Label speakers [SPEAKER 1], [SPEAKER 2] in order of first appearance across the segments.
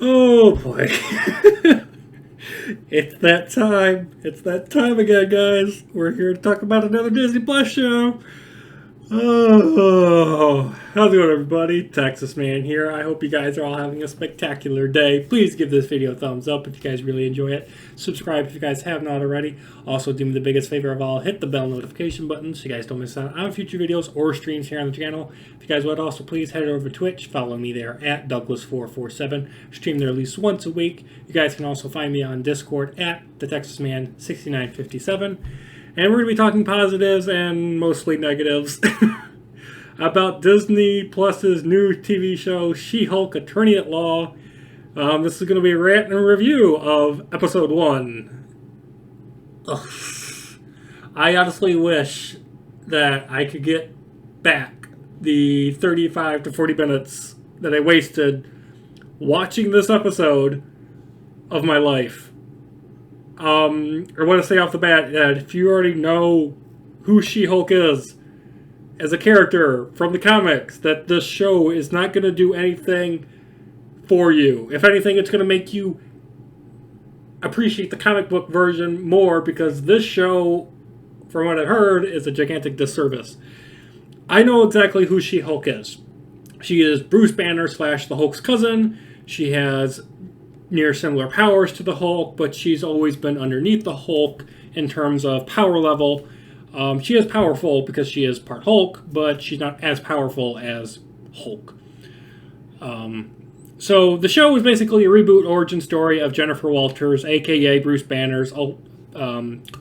[SPEAKER 1] Oh boy. It's that time. It's that time again, guys. We're here to talk about another Disney Plus show. Oh, how's it going, everybody? Texas Man here. I hope you guys are all having a spectacular day. Please give this video a thumbs up if you guys really enjoy it. Subscribe if you guys have not already. Also, do me the biggest favor of all, hit the bell notification button so you guys don't miss out on future videos or streams here on the channel. If you guys would also please head over to Twitch, follow me there at Douglas447. Stream there at least once a week. You guys can also find me on Discord at the Texas Man 6957. And we're going to be talking positives and mostly negatives about Disney Plus's new TV show, She-Hulk Attorney at Law. This is going to be a rant and review of episode 1. Ugh. I honestly wish that I could get back the 35 to 40 minutes that I wasted watching this episode of my life. I want to say off the bat that if you already know who She-Hulk is as a character from the comics, that this show is not going to do anything for you. If anything, it's going to make you appreciate the comic book version more, because this show, from what I've heard, is a gigantic disservice. I know exactly who She-Hulk is. She is Bruce Banner / the Hulk's cousin. She has near similar powers to the Hulk, but she's always been underneath the Hulk in terms of power level. She is powerful because she is part Hulk, but she's not as powerful as Hulk. So the show is basically a reboot origin story of Jennifer Walters, aka Bruce Banner's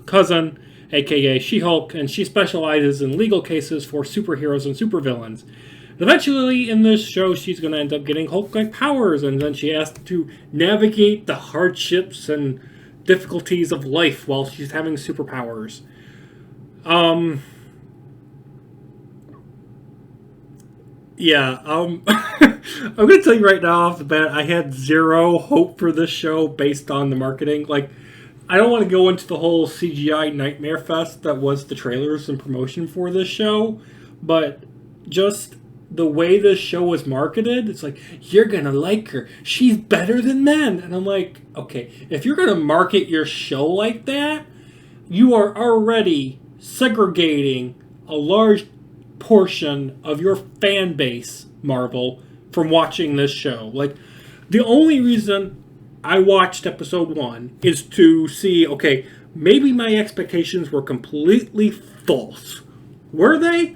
[SPEAKER 1] cousin, aka She-Hulk, and she specializes in legal cases for superheroes and supervillains. Eventually, in this show, she's going to end up getting Hulk-like powers, and then she has to navigate the hardships and difficulties of life while she's having superpowers. I'm going to tell you right now off the bat, I had zero hope for this show based on the marketing. Like, I don't want to go into the whole CGI nightmare fest that was the trailers and promotion for this show, but just the way this show was marketed, it's like, you're gonna like her. She's better than men. And I'm like, okay, if you're gonna market your show like that, you are already segregating a large portion of your fan base, Marvel, from watching this show. Like, the only reason I watched episode 1 is to see, okay, maybe my expectations were completely false. Were they?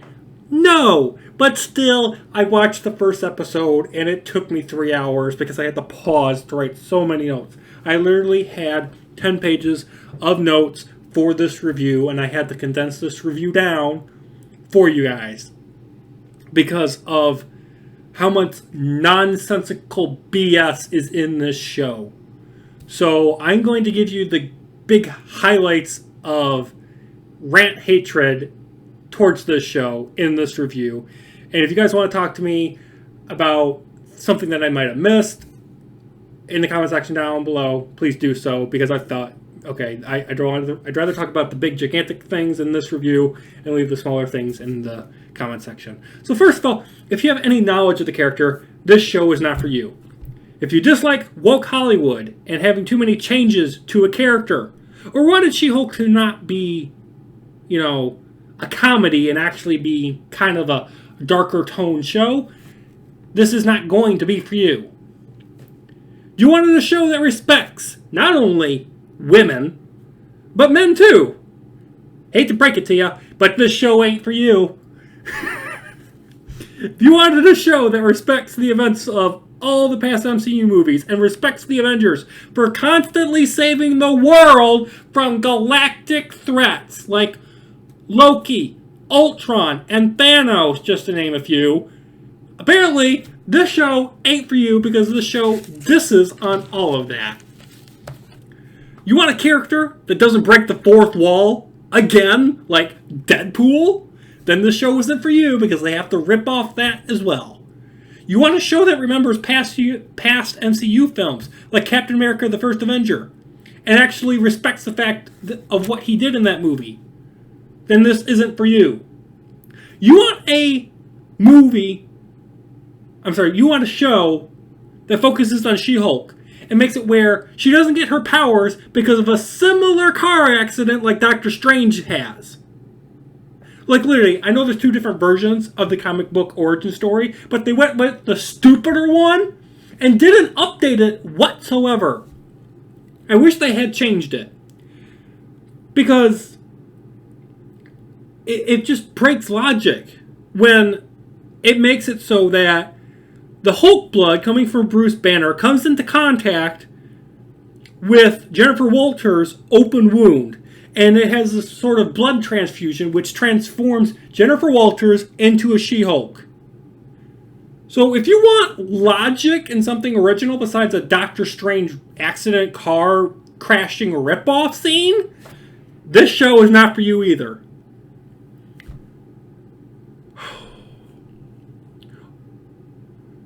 [SPEAKER 1] No! But still, I watched the first episode, and it took me 3 hours because I had to pause to write so many notes. I literally had 10 pages of notes for this review, and I had to condense this review down for you guys because of how much nonsensical BS is in this show. So I'm going to give you the big highlights of rant hatred towards this show in this review. And if you guys want to talk to me about something that I might have missed in the comment section down below, please do so, because I thought, okay, I'd rather talk about the big gigantic things in this review and leave the smaller things in the comment section. So first of all, if you have any knowledge of the character, this show is not for you. If you dislike woke Hollywood and having too many changes to a character, or wanted She-Hulk to not be, a comedy and actually be kind of a darker tone show, this is not going to be for you. You wanted a show that respects not only women, but men too. Hate to break it to you, but this show ain't for you. If you wanted a show that respects the events of all the past MCU movies and respects the Avengers for constantly saving the world from galactic threats like Loki, Ultron, and Thanos, just to name a few, apparently this show ain't for you, because this show disses on all of that. You want a character that doesn't break the fourth wall again, like Deadpool? Then this show isn't for you, because they have to rip off that as well. You want a show that remembers past MCU films, like Captain America: The First Avenger, and actually respects the fact of what he did in that movie? Then this isn't for you. You want a show that focuses on She-Hulk and makes it where she doesn't get her powers because of a similar car accident like Doctor Strange has. Like, literally, I know there's two different versions of the comic book origin story, but they went with the stupider one and didn't update it whatsoever. I wish they had changed it. Because it just breaks logic when it makes it so that the Hulk blood coming from Bruce Banner comes into contact with Jennifer Walters' open wound. And it has this sort of blood transfusion which transforms Jennifer Walters into a She-Hulk. So if you want logic in something original besides a Doctor Strange accident car crashing ripoff scene, this show is not for you either.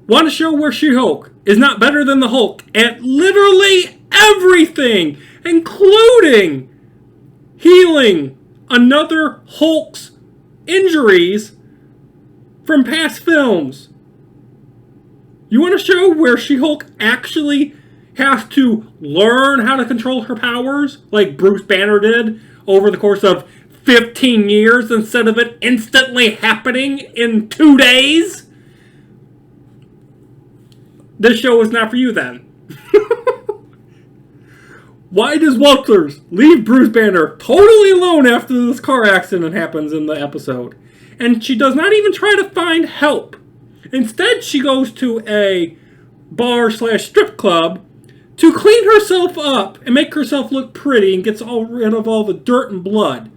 [SPEAKER 1] Want a show where She-Hulk is not better than the Hulk at literally everything, including healing another Hulk's injuries from past films. You want a show where She-Hulk actually has to learn how to control her powers, like Bruce Banner did over the course of 15 years instead of it instantly happening in 2 days? This show is not for you then. Why does Walters leave Bruce Banner totally alone after this car accident happens in the episode? And she does not even try to find help. Instead, she goes to a bar/strip club to clean herself up and make herself look pretty and gets rid of all the dirt and blood.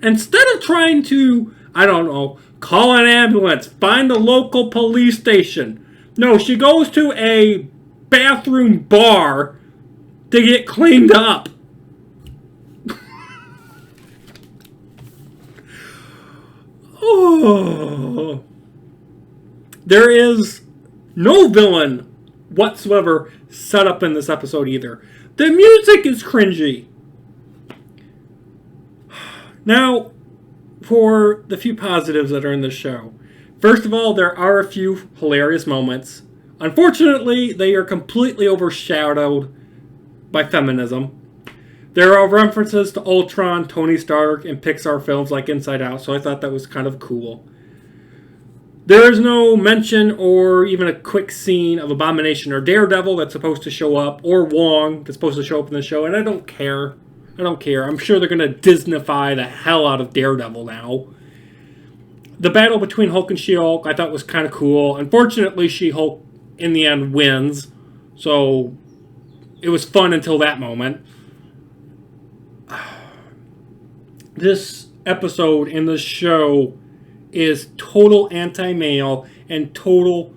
[SPEAKER 1] Instead of trying to, I don't know, call an ambulance, find a local police station. No, she goes to a bathroom bar to get cleaned up. Oh. There is no villain whatsoever set up in this episode either. The music is cringy. Now, for the few positives that are in this show. First of all, there are a few hilarious moments. Unfortunately, they are completely overshadowed by feminism. There are references to Ultron, Tony Stark, and Pixar films like Inside Out, so I thought that was kind of cool. There is no mention or even a quick scene of Abomination or Daredevil that's supposed to show up, or Wong that's supposed to show up in the show, and I don't care. I'm sure they're going to Disneyfy the hell out of Daredevil now. The battle between Hulk and She-Hulk I thought was kind of cool. Unfortunately, She-Hulk in the end wins, so it was fun until that moment. This episode in the show is total anti-male and total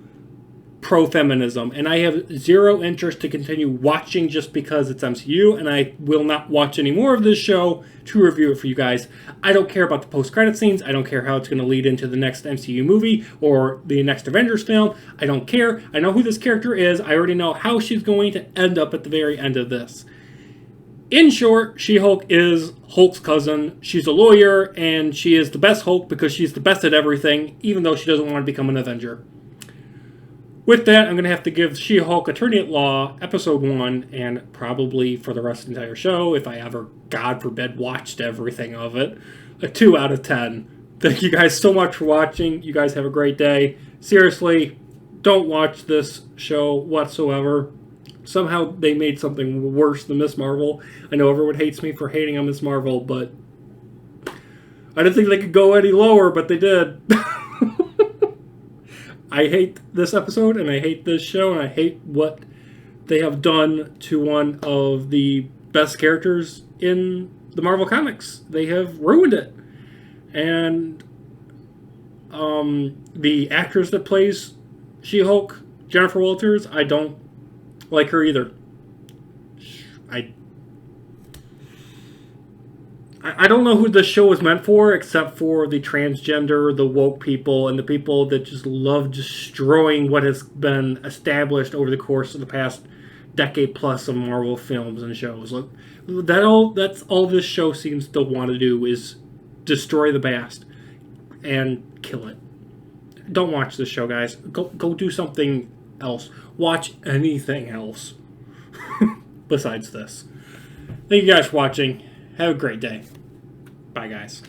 [SPEAKER 1] pro-feminism. And I have zero interest to continue watching just because it's MCU. And I will not watch any more of this show to review it for you guys. I don't care about the post-credit scenes. I don't care how it's going to lead into the next MCU movie or the next Avengers film. I don't care. I know who this character is. I already know how she's going to end up at the very end of this. In short, She-Hulk is Hulk's cousin. She's a lawyer, and she is the best Hulk because she's the best at everything, even though she doesn't want to become an Avenger. With that, I'm going to have to give She-Hulk Attorney at Law, Episode 1, and probably for the rest of the entire show, if I ever, God forbid, watched everything of it, a 2 out of 10. Thank you guys so much for watching. You guys have a great day. Seriously, don't watch this show whatsoever. Somehow they made something worse than Miss Marvel. I know everyone hates me for hating on Miss Marvel, but I didn't think they could go any lower, but they did. I hate this episode, and I hate this show, and I hate what they have done to one of the best characters in the Marvel Comics. They have ruined it. And the actress that plays She-Hulk, Jennifer Walters, I don't like her either. I don't know who this show was meant for, except for the transgender, the woke people, and the people that just love destroying what has been established over the course of the past decade plus of Marvel films and shows. Look, that's all this show seems to want to do is destroy the past and kill it. Don't watch this show, guys. Go do something else. Watch anything else besides this. Thank you guys for watching. Have a great day. Bye, guys.